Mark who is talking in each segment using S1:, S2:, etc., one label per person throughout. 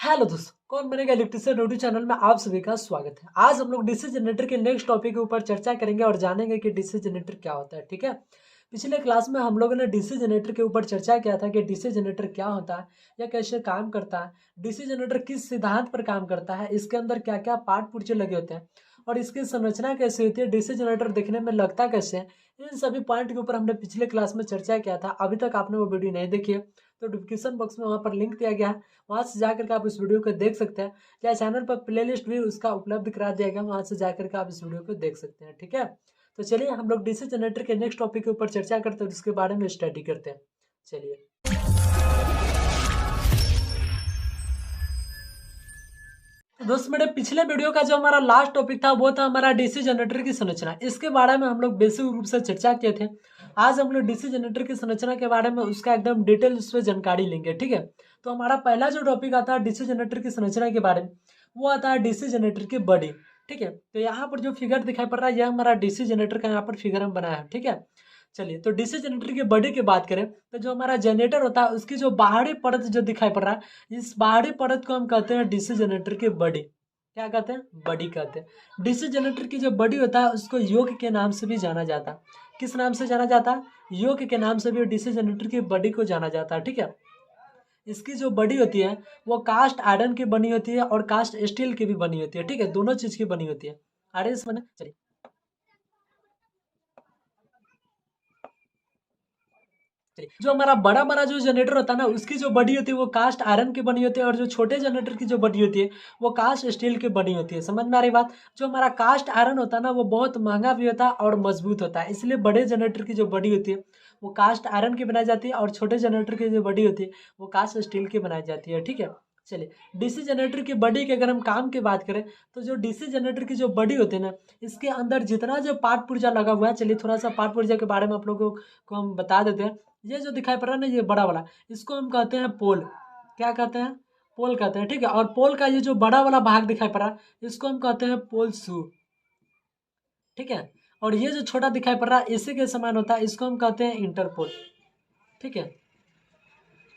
S1: Hello दोस्तों, कौन बनेगा इलेक्ट्रिशियन यूट्यूब चैनल में आप सभी का स्वागत है। आज हम लोग डीसी जनरेटर के नेक्स्ट टॉपिक के ऊपर चर्चा करेंगे और जानेंगे कि डीसी जनरेटर क्या होता है। ठीक है, पिछले क्लास में हम लोगों ने डीसी जनरेटर के ऊपर चर्चा किया था कि डीसी जनरेटर क्या होता है या कैसे काम करता है, डीसी जनरेटर किस सिद्धांत पर काम करता है, इसके अंदर क्या क्या पार्ट पुर्जे लगे होते हैं और इसकी संरचना कैसे होती है, डीसी जनरेटर दिखने में लगता कैसे है। इन सभी पॉइंट के ऊपर हमने पिछले क्लास में चर्चा किया था। अभी तक आपने वो वीडियो नहीं देखी है तो डिस्क्रिप्शन बॉक्स में वहाँ पर लिंक दिया गया है, वहाँ से जाकर के आप इस वीडियो को देख सकते हैं। या चैनल पर प्लेलिस्ट भी उसका उपलब्ध करा दिया गया, वहाँ से जाकर के आप इस वीडियो को देख सकते हैं। ठीक है, तो चलिए हम लोग डीसी जनरेटर के नेक्स्ट टॉपिक के ऊपर चर्चा करते हैं, उसके बारे में स्टडी करते हैं। चलिए दोस्त, मेरे पिछले वीडियो का जो हमारा लास्ट टॉपिक था वो था हमारा डीसी जनरेटर की संरचना। इसके बारे में हम लोग बेसिक रूप से चर्चा किए थे। आज हम लोग डीसी जनरेटर की संरचना के बारे में उसका एकदम डिटेल उस पर जानकारी लेंगे। ठीक है, तो हमारा पहला जो टॉपिक आता है डीसी जनरेटर की संरचना के बारे में, वो आता है डीसी जनरेटर की बॉडी। ठीक है, तो यहाँ पर जो फिगर दिखाई पड़ रहा है यह हमारा डीसी जनरेटर का यहाँ पर फिगर हम बनाया है। ठीक है, चलिए तो डीसी जनरेटर की बॉडी की बात करें तो जो हमारा जनरेटर होता है उसकी जो बाहरी परत जो दिखाई पड़ रहा है, इस बाहरी परत को हम कहते हैं डीसी जनरेटर की बॉडी। क्या कहते हैं? बॉडी कहते हैं। डीसी जनरेटर की जो बॉडी होता है उसको योक के नाम से भी जाना जाता है। किस नाम से जाना जाता है? योक के नाम से भी डीसी जनरेटर की बॉडी को जाना जाता है। ठीक है, इसकी जो बॉडी होती है वो कास्ट आयरन की बनी होती है और कास्ट स्टील की भी बनी होती है। ठीक है, दोनों चीज की बनी होती है। आर एस बने, चलिए जो हमारा बड़ा बड़ा जो जनरेटर होता है ना, उसकी जो बॉडी होती है वो कास्ट आयरन की बनी होती है और जो छोटे जनरेटर की जो बॉडी होती है वो कास्ट स्टील की बनी होती है। समझ में आ रही बात? जो हमारा कास्ट आयरन होता है ना वो बहुत महंगा भी होता है और मजबूत होता है, इसलिए बड़े जनरेटर की जो बॉडी होती है वो कास्ट आयरन की बनाई जाती है और छोटे जनरेटर की जो बॉडी होती है वो कास्ट स्टील की बनाई जाती है। ठीक है, चलिए डीसी जनरेटर की बॉडी की अगर हम काम की बात करें तो जो डीसी जनरेटर की जो बॉडी होती है ना, इसके अंदर जितना जो पार्ट पुर्जा लगा हुआ है, चलिए थोड़ा सा पार्ट पुर्जा के बारे में आप लोगों को हम बता देते हैं। ये जो दिखाई पड़ रहा है ना, ये बड़ा वाला, इसको हम कहते हैं पोल। क्या कहते हैं? पोल कहते हैं। ठीक है, और पोल का ये जो बड़ा वाला भाग दिखाई पड़ रहा है इसको हम कहते हैं पोल शू। ठीक है, और ये जो छोटा दिखाई पड़ रहा है इसी के समान होता है, इसको हम कहते हैं इंटरपोल। ठीक है,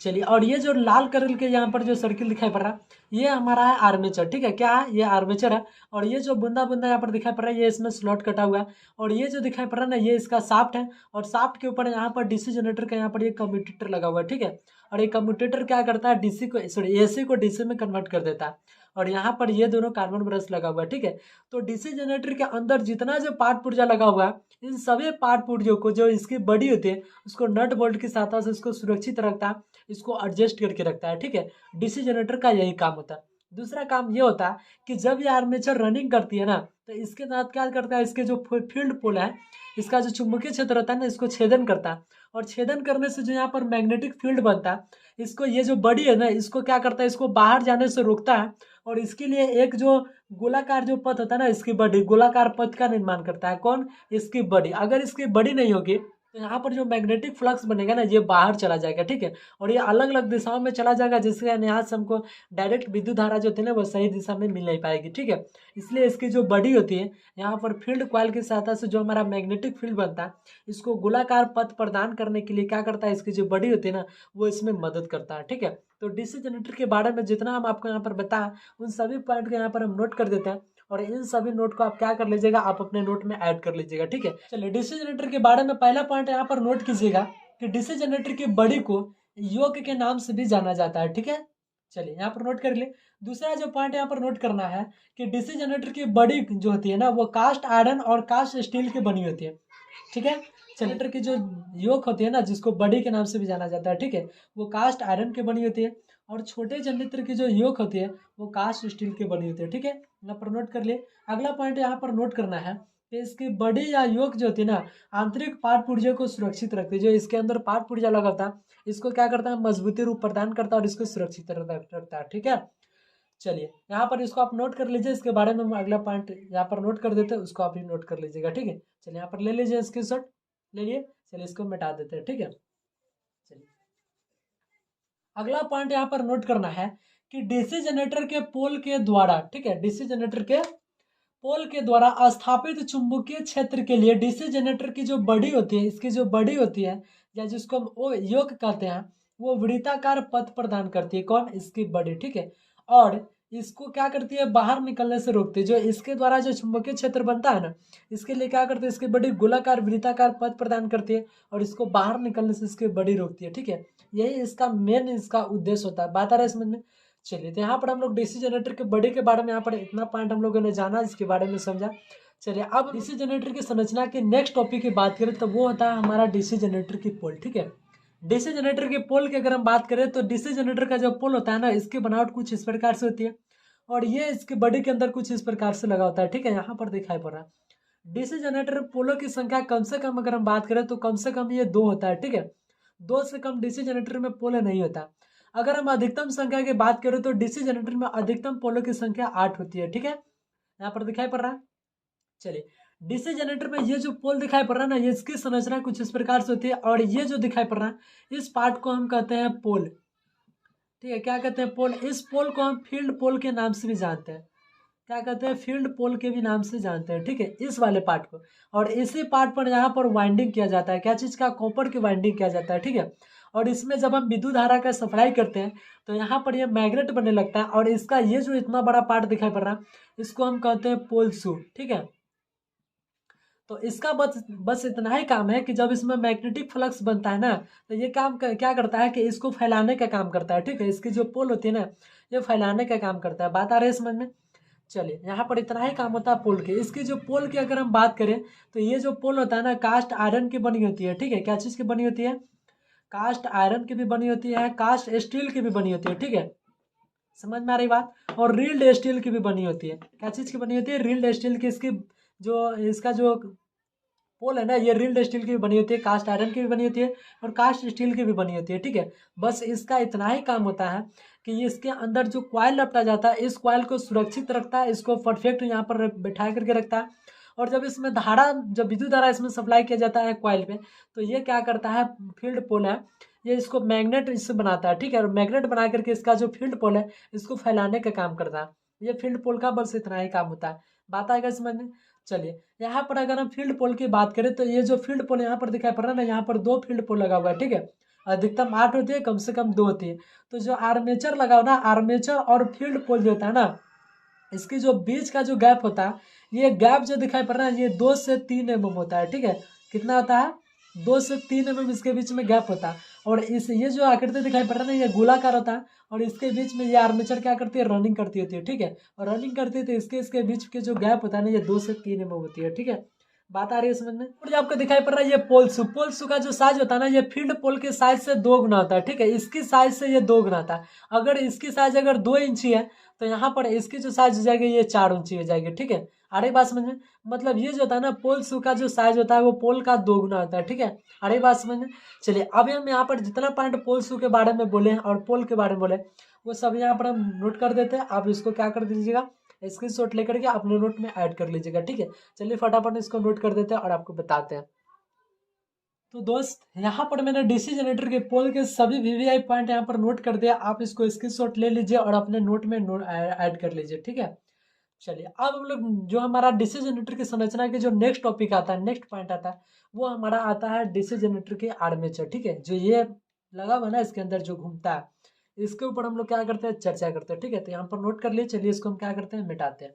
S1: चलिए और ये जो लाल कलर के यहाँ पर जो सर्किल दिखाई पड़ रहा है ये हमारा है आर्मेचर। ठीक है, क्या है? ये आर्मेचर है। और ये जो बूंदा बूंदा यहाँ पर दिखाई पड़ रहा है ये इसमें स्लॉट कटा हुआ है। और ये जो दिखाई पड़ रहा है ना ये इसका शाफ्ट है और शाफ्ट के ऊपर यहाँ पर डीसी जनरेटर का यहाँ पर ये कम्यूटेटर लगा हुआ है। ठीक है, और ये कम्यूटेटर क्या करता है? डीसी को सॉरी एसी को डीसी में कन्वर्ट कर देता है। और यहाँ पर ये दोनों कार्बन ब्रश लगा हुआ है। ठीक है, तो डीसी जनरेटर के अंदर जितना जो पार्ट पुर्जा लगा हुआ है इन सभी पार्ट पुर्जों को जो इसकी बॉडी होती है उसको नट बोल्ट की सहायता से इसको सुरक्षित रखता है, इसको एडजस्ट करके रखता है। ठीक है, डीसी जनरेटर का यही काम होता है। दूसरा काम ये होता है कि जब ये आर्मेचर रनिंग करती है ना तो इसके साथ क्या करता है, इसके जो फील्ड पोल है इसका जो चुंबकीय क्षेत्र होता है ना इसको छेदन करता है। और छेदन करने से जो यहाँ पर मैग्नेटिक फील्ड बनता है इसको ये जो बॉडी है ना इसको क्या करता है, इसको बाहर जाने से रोकता है। और इसके लिए एक जो गोलाकार जो पथ होता है ना, इसकी बॉडी गोलाकार पथ का निर्माण करता है। कौन? इसकी बॉडी। अगर इसकी बॉडी नहीं होगी तो यहाँ पर जो मैग्नेटिक फ्लक्स बनेगा ना ये बाहर चला जाएगा। ठीक है, और ये अलग अलग दिशाओं में चला जाएगा जिसके कारण यहाँ से हमको डायरेक्ट विद्युत धारा जो होती है ना वो सही दिशा में मिल नहीं पाएगी। ठीक है, इसलिए इसकी जो बॉडी होती है यहाँ पर फील्ड कॉइल की सहायता से जो हमारा मैग्नेटिक फील्ड बनता है इसको गोलाकार पथ प्रदान करने के लिए क्या करता है, इसकी जो बॉडी होती है ना वो इसमें मदद करता है। ठीक है, तो डीसी जनरेटर के बारे में जितना हम आपको यहाँ पर बताएं उन सभी पॉइंट को यहाँ पर हम नोट कर देते हैं और इन सभी नोट को आप क्या कर लीजिएगा, आप अपने नोट में ऐड कर लीजिएगा। ठीक है, चलिए डीसी जनरेटर के बारे में पहला पॉइंट यहाँ पर नोट कीजिएगा कि डीसी जनरेटर की बॉडी को योक के नाम से भी जाना जाता है। ठीक है, चलिए यहाँ पर नोट कर लिए। दूसरा जो पॉइंट यहाँ पर नोट करना है कि डीसी जनरेटर की बॉडी जो होती है ना वो कास्ट आयरन और कास्ट स्टील की बनी होती है। ठीक है, जनरेटर की जो योक होती है ना जिसको बॉडी के नाम से भी जाना जाता है, ठीक है, वो कास्ट आयरन की बनी होती है। और छोटे जनरेटर की जो योक होती है वो कास्ट स्टील की बनी होती है। ठीक है, यहाँ पर नोट कर लिए। अगला पॉइंट यहाँ पर नोट करना है कि इसकी बॉडी या योक जो होती है ना आंतरिक पार्ट पुर्जे को सुरक्षित रखती है। जो इसके अंदर पार्ट पुर्जा लगा होता है इसको क्या करता है, मजबूती रूप प्रदान करता है और इसको सुरक्षित रखता है। ठीक है, चलिए यहाँ पर इसको आप नोट कर लीजिए। इसके बारे में हम अगला पॉइंट यहाँ पर नोट कर देते हैं, उसको आप भी नोट कर लीजिएगा। ठीक है, चलिए यहाँ पर ले लीजिए स्क्रीनशॉट, ले लिए। चलिए इसको मिटा देते हैं। ठीक है, चलिए अगला पॉइंट यहाँ पर नोट करना है कि डीसी जनरेटर के पोल के द्वारा, ठीक है, डीसी जनरेटर के पोल के द्वारा स्थापित चुंबकीय क्षेत्र के लिए डीसी जनरेटर की जो बॉडी होती है, इसकी जो बॉडी होती है या जिसको हम योक कहते हैं वो वृत्ताकार पथ प्रदान करती है। कौन? इसकी बॉडी। ठीक है, और इसको क्या करती है, बाहर निकलने से रोकती है। जो इसके द्वारा जो चुंबकीय क्षेत्र बनता है ना, इसके लिए क्या करती है, इसकी बड़ी गोलाकार वृत्ताकार पथ प्रदान करती है और इसको बाहर निकलने से इसकी बड़ी रोकती है। ठीक है, यही इसका मेन इसका उद्देश्य होता है। बात आ रहा है समझ में। चलिए, तो यहाँ पर हम लोग डीसी जनरेटर के बॉडी के बारे में यहाँ पर इतना पॉइंट हम लोगों ने जाना, इसके बारे में समझा। चलिए, अब डीसी जनरेटर की संरचना की नेक्स्ट टॉपिक की बात करें तो वो होता है हमारा डीसी जनरेटर की पोल। ठीक है, डीसी जनरेटर के पोल की अगर हम बात करें तो डीसी जनरेटर का जो पोल होता है ना, इसकी बनावट कुछ इस प्रकार से होती है और ये इसके बॉडी के अंदर कुछ इस प्रकार से लगा होता है। ठीक है, यहाँ पर दिखाई पड़ रहा है। डीसी जनरेटर पोलों की संख्या कम से कम अगर हम बात करें तो कम से कम ये 2 होता है। ठीक है, 2 से कम डीसी जनरेटर में पोल नहीं होता। अगर हम अधिकतम संख्या की बात करें तो डीसी जनरेटर में अधिकतम पोलों की संख्या 8 होती है। ठीक है, यहाँ पर दिखाई पड़ रहा है। चलिए, डीसी जनरेटर में ये जो पोल दिखाई पड़ रहा है ना, ये इसकी संरचना कुछ इस प्रकार से होती है और ये जो दिखाई पड़ रहा है इस पार्ट को हम कहते हैं पोल। ठीक है, क्या कहते हैं, पोल। इस पोल को हम फील्ड पोल के नाम से भी जानते हैं। क्या कहते हैं, फील्ड पोल के भी नाम से जानते हैं। ठीक है, इस वाले पार्ट को। और इसी पार्ट पर यहाँ पर वाइंडिंग किया जाता है। क्या चीज़ का, कॉपर की वाइंडिंग किया जाता है। ठीक है, और इसमें जब हम विद्युत धारा का सप्लाई करते हैं तो यहाँ पर ये मैग्नेट बनने लगता है और इसका ये जो इतना बड़ा पार्ट दिखाई पड़ रहा है इसको हम कहते हैं पोल शू। ठीक है, तो इसका बस बस इतना ही काम है कि जब इसमें मैग्नेटिक फ्लक्स बनता है ना, तो ये क्या करता है कि इसको फैलाने का काम करता है। ठीक है, इसकी जो पोल होती है ना, ये फैलाने का काम करता है। बात आ रही है समझ में। चलिए, यहाँ पर इतना ही काम होता है पोल के। इसकी जो पोल की अगर हम बात करें तो ये जो पोल होता है ना, कास्ट आयरन की बनी होती है। ठीक है, क्या चीज़ की बनी होती है, कास्ट आयरन की भी बनी होती है, कास्ट स्टील की भी बनी होती है। ठीक है, समझ में आ रही बात। और रील्ड स्टील की भी बनी होती है। क्या चीज़ की बनी होती है, रील्ड स्टील की। इसकी जो इसका जो पोल है ना, ये रील्ड स्टील की भी बनी होती है, कास्ट आयरन की भी बनी होती है और कास्ट स्टील की भी बनी होती है। ठीक है, बस इसका इतना ही काम होता है कि ये इसके अंदर जो कॉइल लपटा जाता है, इस कॉइल को सुरक्षित रखता है, इसको परफेक्ट यहाँ पर बैठा करके रखता है। और जब इसमें धारा, जब विद्युत धारा इसमें सप्लाई किया जाता है कॉइल पे, तो ये क्या करता है, फील्ड पोल है, ये इसको मैग्नेट इससे बनाता है। ठीक है, और मैग्नेट बना करके इसका जो फील्ड पोल है इसको फैलाने का काम करता है। ये फील्ड पोल का बस इतना ही काम होता है। बात आएगा समझ में। चलिए, यहाँ पर अगर हम फील्ड पोल की बात करें तो ये जो फील्ड पोल यहाँ पर दिखाई पड़ रहा है ना, यहाँ पर 2 फील्ड पोल लगा हुआ है। ठीक है, अधिकतम 8 होती है, कम से कम 2 होती है। तो जो आर्मेचर लगा हुआ ना, आर्मेचर और फील्ड पोल जो होता है ना, इसकी जो बीच का जो गैप होता है, ये गैप जो दिखाई पड़ रहा है ये 2 से 3 mm होता है। ठीक है, कितना होता है, 2 से 3 mm इसके बीच में गैप होता है। और इस ये जो आकृति दिखाई पड़ रहा है ना, ये गोलाकार होता है और इसके बीच में ये आर्मेचर क्या करती है, रनिंग करती होती है। ठीक है, और रनिंग करती है तो इसके बीच के जो गैप होता है ना, ये 2 से 3 mm होती है। ठीक है, बात आ रही है समझ में। और जो आपको दिखाई पड़ रहा है ये पोल शू का जो साइज होता है ना, ये फील्ड पोल के साइज से 2 गुना होता है। ठीक है, इसकी साइज से ये 2 गुना होता है। अगर इसकी साइज अगर 2 इंची है तो यहाँ पर इसकी जो साइज हो जाएगी ये 4 इंची हो जाएगी। ठीक है, अरे बात समझ में। मतलब ये जो होता है ना, पोल शू का जो साइज होता है वो पोल का 2 गुना होता है। ठीक है, अरे बात समझ में। चलिए, अब हम यहाँ पर जितना पॉइंट पोल शू के बारे में बोले हैं और पोल के बारे में बोले, वो सब यहाँ पर हम नोट कर देते हैं। आप इसको क्या कर दीजिएगा, स्क्रीनशॉट लेकर के अपने नोट में ऐड कर लीजिएगा। ठीक है, चलिए फटाफट इसको नोट कर देते हैं और आपको बताते हैं। तो दोस्त, यहाँ पर मैंने डीसी जनरेटर के पोल के सभी वीवीआई पॉइंट यहाँ पर नोट कर दिया। आप इसको स्क्रीनशॉट ले लीजिए और अपने नोट में ऐड कर लीजिए। ठीक है, चलिए, अब हम लोग जो हमारा डीसी जनरेटर की संरचना के जो नेक्स्ट टॉपिक आता है, नेक्स्ट पॉइंट आता है, वो हमारा आता है डीसी जनरेटर के आर्मेचर। ठीक है, जो ये लगा हुआ ना इसके अंदर जो घूमता है, इसके ऊपर हम लोग क्या करते हैं, चर्चा करते हैं। ठीक है, तो यहाँ पर नोट कर लिए। चलिए, इसको हम क्या करते हैं, मिटाते हैं।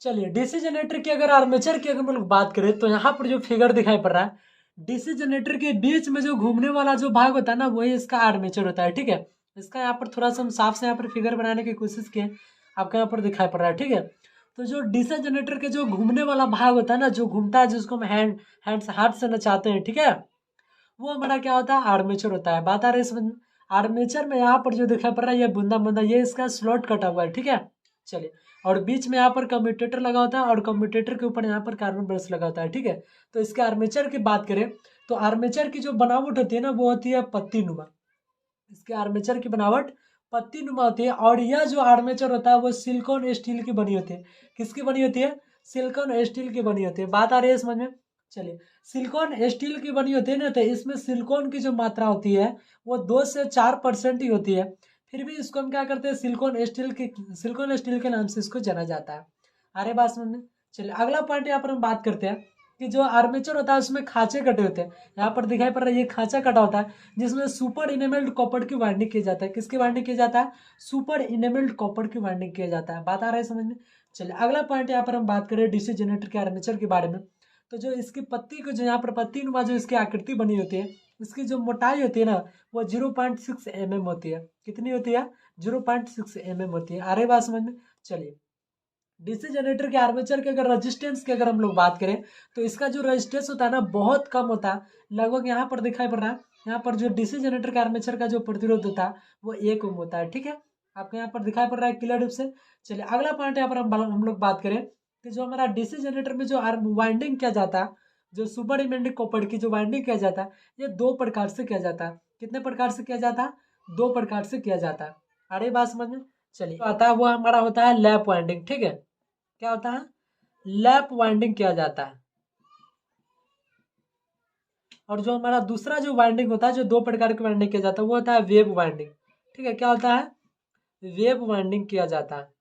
S1: चलिए, डीसी जनरेटर की अगर आर्मेचर की अगर हम लोग बात करें तो यहाँ पर जो फिगर दिखाई पड़ रहा है, डीसी जनरेटर के बीच में जो घूमने वाला जो भाग होता है ना, वही इसका आर्मेचर होता है। ठीक है, इसका यहाँ पर थोड़ा सा हम साफ से यहाँ पर फिगर बनाने की कोशिश किए, आपको यहाँ पर दिखाई पड़ रहा है। ठीक है, तो जो डीसी जनरेटर के जो घूमने वाला भाग होता है ना, जो घूमता है, जिसको हम हाथ से नचाते हैं, ठीक है, वो हमारा क्या होता है, आर्मेचर होता है। बात आ रही है समझ में। आर्मेचर में यहाँ पर जो दिखाई पड़ रहा है ये बूंदा बूंदा, ये इसका स्लॉट कटा हुआ है। ठीक है, चलिए, और बीच में यहाँ पर कम्यूटेटर लगा होता है और कम्यूटेटर के ऊपर यहाँ पर कार्बन ब्रश लगा होता है। ठीक है, तो इसके आर्मेचर की बात करें तो आर्मेचर की जो बनावट होती है ना, वो होती है पत्ती नुमा। इसके आर्मेचर की बनावट पत्ती नुमा होती है और यह जो आर्मेचर होता है वो सिलिकॉन स्टील की बनी होती है। किसकी बनी होती है, सिलिकॉन स्टील की बनी होती है। बात आ रही है समझ में। चलिए, सिलिकॉन स्टील की बनी होती है ना, तो इसमें सिलिकॉन की जो मात्रा होती है वो 2 से 4% ही होती है। फिर भी इसको हम क्या करते हैं, सिलिकॉन स्टील के नाम से इसको जाना जाता है। अरे बात समझ में। चलिए, अगला पॉइंट यहाँ पर हम बात करते हैं कि जो आर्मेचर होता है उसमें खांचे कटे होते हैं। यहाँ पर दिखाई पड़ रहा है ये खांचा कटा होता है, जिसमें सुपर इनेमल्ड कॉपर की वाइंडिंग किया जाता है। किसकी वाइंडिंग किया जाता है? सुपर इनेमल्ड कॉपर की वाइंडिंग किया जाता है। बात आ रहा है समझ में? चलिए अगला पॉइंट यहाँ पर हम बात करें डीसी जनरेटर के आर्मेचर के बारे में। तो जो इसकी पत्ती को, जो यहाँ पर पत्ती नुमा जो इसकी आकृति बनी होती है, इसकी जो मोटाई होती है ना, वो 0.6 mm होती है। कितनी होती है? 0.6 mm होती है। आ रही बात समझ में? चलिए डीसी जनरेटर के आर्मेचर के अगर रेजिस्टेंस की अगर हम लोग बात करें, तो इसका जो रेजिस्टेंस होता है ना बहुत कम होता है। लगभग यहाँ पर दिखाई पड़ रहा है, यहाँ पर जो डीसी जनरेटर के आर्मेचर का जो प्रतिरोध होता है वो 1 ओम होता है। ठीक है, आपको यहाँ पर दिखाई पड़ रहा है क्लियर रूप से। चलिए अगला पॉइंट यहाँ पर हम लोग बात करें कि जो हमारा डीसी जनरेटर में जो वाइंडिंग किया जाता है, जो सुपर इमेंडिंग कॉपर की जो वाइंडिंग किया जाता है, ये 2 प्रकार से किया जाता है। कितने प्रकार से किया जाता है? 2 प्रकार से किया जाता है। आ रही बात समझ में? चलिए आता है वो हमारा होता है लैप वाइंडिंग। ठीक है, क्या होता है? लैप वाइंडिंग किया जाता है। और जो हमारा दूसरा जो वाइंडिंग होता है, जो 2 प्रकार की वाइंडिंग किया जाता है, वो होता है वेव वाइंडिंग। ठीक है, क्या होता है? वेव वाइंडिंग किया जाता है।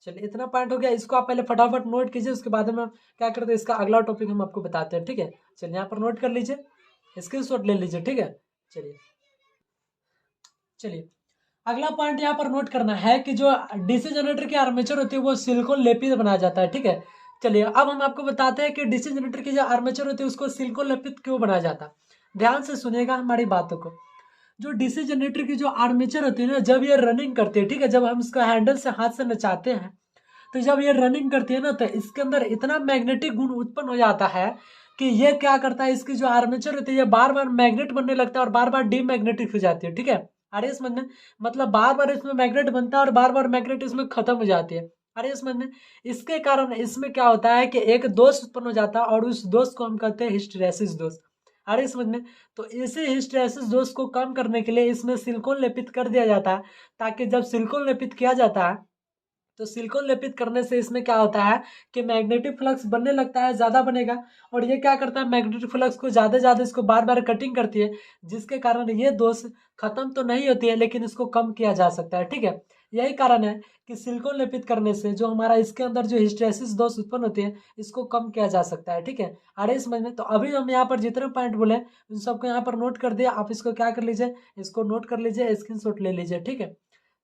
S1: चलिए इतना पॉइंट हो गया, इसको आप पहले फटाफट नोट कीजिए, उसके बाद में क्या करते हैं इसका अगला टॉपिक हम आपको बताते हैं। ठीक है, चलिए यहाँ पर नोट कर लीजिए, स्क्रीनशॉट ले लीजिए। ठीक है, चलिए चलिए अगला पॉइंट यहाँ पर नोट करना है कि जो डीसी जनरेटर की आर्मेचर होती है वो सिलिकॉन लेपित बनाया जाता है। ठीक है, चलिए अब हम आपको बताते हैं कि डीसी जनरेटर की जो आर्मेचर होती है उसको सिलिकॉन लेपित क्यों बनाया जाता है। ध्यान से सुनिएगा हमारी बातों को। जो डीसी जनरेटर की जो आर्मेचर होती है ना, जब ये रनिंग करती है, ठीक है, जब हम इसको हैंडल से हाथ से नचाते हैं, तो जब ये रनिंग करती है ना, तो इसके अंदर इतना मैग्नेटिक गुण उत्पन्न हो जाता है कि ये क्या करता है, इसकी जो आर्मेचर होती है ये बार बार मैग्नेट बनने लगता है और बार बार डीमैग्नेटिक हो जाती है। ठीक है, अरे समझ में? मतलब बार बार इसमें मैग्नेट बनता है और बार बार मैग्नेट इसमें खत्म हो जाती है। अरे समझ में? इसके कारण इसमें क्या होता है कि एक दोष उत्पन्न हो जाता है और उस दोष को हम कहते हैं हिस्टैरिसीस दोष। अरे समझ में? तो इसी हिस्टैरिसीस दोष को कम करने के लिए इसमें सिलिकॉन लेपित कर दिया जाता है, ताकि जब सिलिकॉन लेपित किया जाता है तो सिलिकॉन लेपित करने से इसमें क्या होता है कि मैग्नेटिक फ्लक्स बनने लगता है, ज़्यादा बनेगा। और ये क्या करता है, मैग्नेटिक फ्लक्स को ज़्यादा इसको बार बार कटिंग करती है, जिसके कारण ये दोष खत्म तो नहीं होती है लेकिन इसको कम किया जा सकता है। ठीक है, यही कारण है कि सिलिकॉन लेपित करने से जो हमारा इसके अंदर जो हिस्टैरिसीस दोष उत्पन्न होती है इसको कम किया जा सकता है। ठीक है, आ रही समझ में? तो अभी हम यहाँ पर जितने पॉइंट बोले उन सबको यहाँ पर नोट कर दिया। आप इसको क्या कर लीजिए, इसको नोट कर लीजिए, स्क्रीनशॉट ले लीजिए। ठीक है,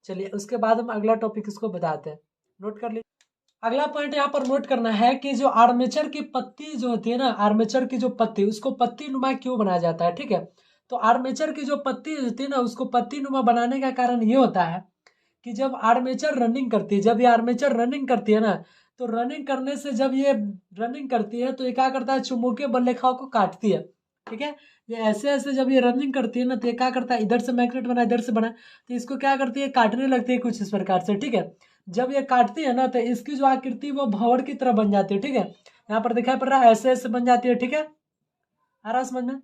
S1: चलिए उसके बाद हम अगला टॉपिक इसको बताते हैं। नोट कर लीजिए। अगला पॉइंट यहाँ पर नोट करना है कि जो आर्मेचर की पत्ती जो होती है ना, आर्मेचर की जो पत्ती, उसको पत्ती नुमा क्यों बनाया जाता है। ठीक है, तो आर्मेचर की जो पत्ती होती है ना, उसको पत्ती नुमा बनाने का कारण ये होता है कि जब आर्मेचर रनिंग करती है, जब ये आर्मेचर रनिंग करती है ना, तो रनिंग करने से जब ये रनिंग करती है तो ये क्या करता है, चुंबकीय बल रेखाओं को काटती है। ठीक है, ये ऐसे ऐसे जब ये रनिंग करती है ना, तो ये क्या करता है, इधर से मैग्नेट बना, इधर से बना, तो इसको क्या करती है, काटने लगती है कुछ इस प्रकार से। ठीक है, जब ये काटती है ना, तो इसकी जो आकृति वो भंवर की तरह बन जाती है। ठीक है, यहाँ पर दिखाई पड़ रहा है ऐसे ऐसे बन जाती है। ठीक है, आ रहा समझ में?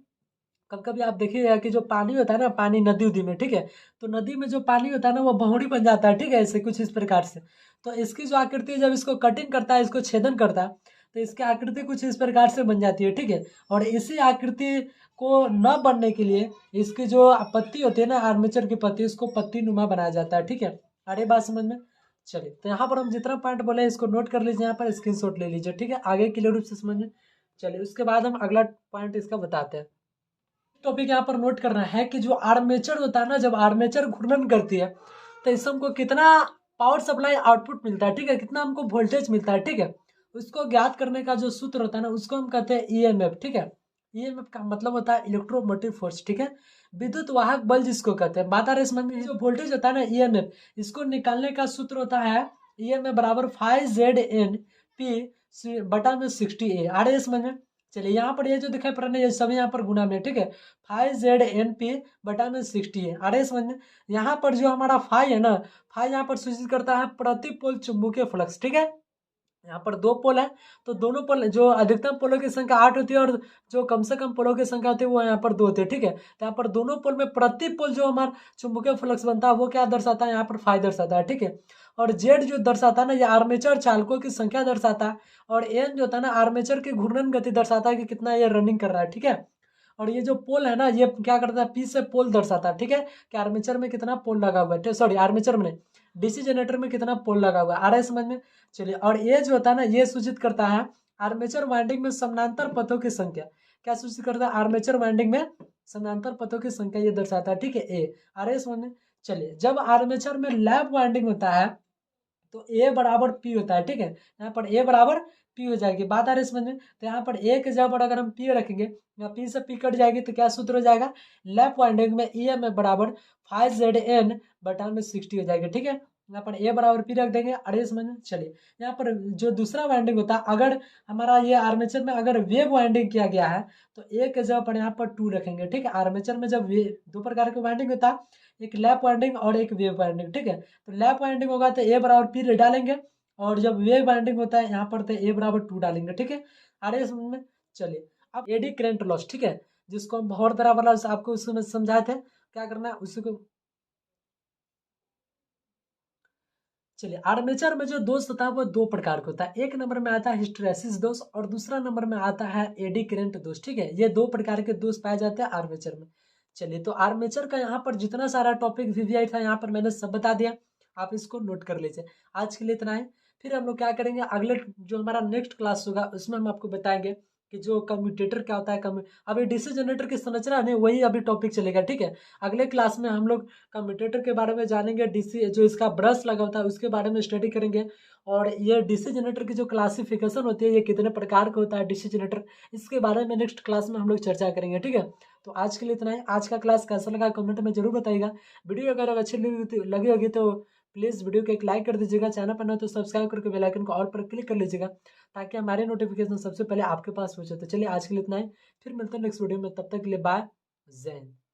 S1: कभी कभी आप देखिएगा कि जो पानी होता है ना, पानी नदी उदी में, ठीक है, तो नदी में जो पानी होता है ना वो भंवरी बन जाता है। ठीक है, ऐसे कुछ इस प्रकार से। तो इसकी जो आकृति है, जब इसको कटिंग करता है, इसको छेदन करता है, तो इसकी आकृति कुछ इस प्रकार से बन जाती है। ठीक है, और इसी आकृति को न बनने के लिए इसकी जो पत्ती होती है ना, आर्मेचर की पत्ती, उसको पत्ती नुमा बनाया जाता है। ठीक है, अरे बात समझ में? चलिए तो यहाँ पर हम जितना पॉइंट बोले इसको नोट कर लीजिए, यहाँ पर स्क्रीनशॉट ले लीजिए। ठीक है, आगे क्लियर रूप से समझ में। चलिए उसके बाद हम अगला पॉइंट इसका बताते हैं। टॉपिक यहाँ पर नोट करना है कि जो आर्मेचर होता है ना, जब आर्मेचर घूर्णन करती है तो इससे हमको कितना पावर सप्लाई आउटपुट मिलता है। ठीक है, कितना हमको वोल्टेज मिलता है। ठीक है, उसको ज्ञात करने का जो सूत्र होता है ना, उसको हम कहते हैं ईएमएफ। ठीक है, ईएमएफ का मतलब होता है इलेक्ट्रोमोटिव फोर्स। ठीक है, विद्युत वाहक बल जिसको कहते हैं। बात आ रही है समझ में? जो वोल्टेज होता है ना, ईएमएफ, इसको निकालने का सूत्र होता है ईएमएफ बराबर 5ZN बटा में 60A। आ रही है समझ में? चलिए यहाँ पर ये जो दिखाई पड़ रहा है ये सब यहाँ पर गुना में। ठीक है, 5ZNP बटा में 60 है। आ रहे समझ में? यहाँ पर जो हमारा फाई है ना, फाई यहाँ पर सूचित करता है प्रति पोल चुंबकीय फ्लक्स। ठीक है, यहाँ पर 2 पोल है, तो दोनों पोल, जो अधिकतम पोलों की संख्या 8 होती है और जो कम से कम पोलों की संख्या होती है वो यहाँ पर 2 होती है। ठीक है, तो यहाँ पर दोनों पोल में प्रति पोल जो हमारा चुंबकीय फ्लक्स बनता है वो क्या दर्शाता है, यहाँ पर फाई दर्शाता है। ठीक है, और जेड जो दर्शाता है ना, ये आर्मेचर चालकों की संख्या दर्शाता है, और एन जो होता है ना, आर्मेचर की घूर्णन गति दर्शाता है कि कितना ये रनिंग कर रहा है। ठीक है, और ये जो पोल है ना ये क्या करता है, पी से पोल दर्शाता है, ठीक है, कि आर्मेचर में कितना पोल लगा हुआ है, सॉरी आर्मेचर में डीसी जनरेटर में कितना पोल लगा हुआ है, आ रहा है समझ में। चलिए, और ये जो होता है ना ये सूचित करता है आर्मेचर वाइंडिंग में समानांतर पथों की संख्या। क्या सूचित करता है, आर्मेचर वाइंडिंग में समानांतर पथों की संख्या ये दर्शाता है, ठीक है, ए। आ रहा है समझ में। चलिए, जब आर्मेचर में लैप वाइंडिंग होता है तो ए बराबर पी होता है, ठीक है, यहाँ पर ए बराबर पी हो जाएगी, बात आ रही है समझ में। तो यहाँ पर ए के जगह पर अगर हम पी रखेंगे, यहाँ पी से पी कट जाएगी तो क्या सूत्र हो जाएगा, लैप वाइंडिंग में ई एम बराबर 5ZN बटा में 60 हो जाएगी, ठीक है। यहाँ पर ए बराबर पी रख देंगे, अरे समझ में। चलिए, यहाँ पर जो दूसरा वाइंडिंग होता है, अगर हमारा ये आर्मेचर में अगर वेव वाइंडिंग किया गया है तो ए के जगह पर यहाँ पर 2 रखेंगे, ठीक है। आर्मेचर में जब दो प्रकार के वाइंडिंग होता है, एक लैप वाइंडिंग और एक वेव वाइंडिंग, ठीक है। तो लैप वाइंडिंग होगा तो ए बराबर पी डालेंगे, और जब वेव वाइंडिंग होता है यहाँ पर तो ए बराबर 2 डालेंगे, ठीक है। आ रही है समझ में। चलिए, अब एडी करंट लॉस, ठीक है, जिसको हम बहुत तरह वाला आपको उसमें समझाए थे, क्या करना है उसी को। चलिए, आर्मेचर में जो दोष होता है वो दो प्रकार का होता है, एक नंबर में आता है हिस्टैरिसीस दोष और दूसरा नंबर में आता है एडी करंट दोष, ठीक है। ये दो प्रकार के दोष पाए जाते हैं आर्मेचर में। चलिए, तो आर्मेचर का यहाँ पर जितना सारा टॉपिक वीवीआई था यहाँ पर मैंने सब बता दिया, आप इसको नोट कर लीजिए। आज के लिए इतना है, फिर हम लोग क्या करेंगे, अगले जो हमारा नेक्स्ट क्लास होगा उसमें हम आपको बताएंगे कि जो कम्यूटेटर क्या होता है, अभी डीसी जनरेटर की संरचना नहीं, वही अभी टॉपिक चलेगा, ठीक है। अगले क्लास में हम लोग कम्यूटेटर के बारे में जानेंगे, डीसी जो इसका ब्रश लगा होता है उसके बारे में स्टडी करेंगे, और ये डीसी जनरेटर की जो क्लासिफिकेशन होती है, ये कितने प्रकार का होता है डीसी जनरेटर, इसके बारे में नेक्स्ट क्लास में हम लोग चर्चा करेंगे, ठीक है। तो आज के लिए इतना ही। आज का क्लास कैसा लगा कमेंट में जरूर बताइएगा। वीडियो अगर अच्छी लगी होगी तो प्लीज़ वीडियो को एक लाइक कर दीजिएगा, चैनल पर ना तो सब्सक्राइब करके बेल आइकन को ऑल पर क्लिक कर लीजिएगा, ताकि हमारे नोटिफिकेशन सबसे पहले आपके पास पहुंचे। तो चलिए, आज के लिए इतना ही, फिर मिलते हैं नेक्स्ट वीडियो में, तब तक के लिए बाय, जय हिंद।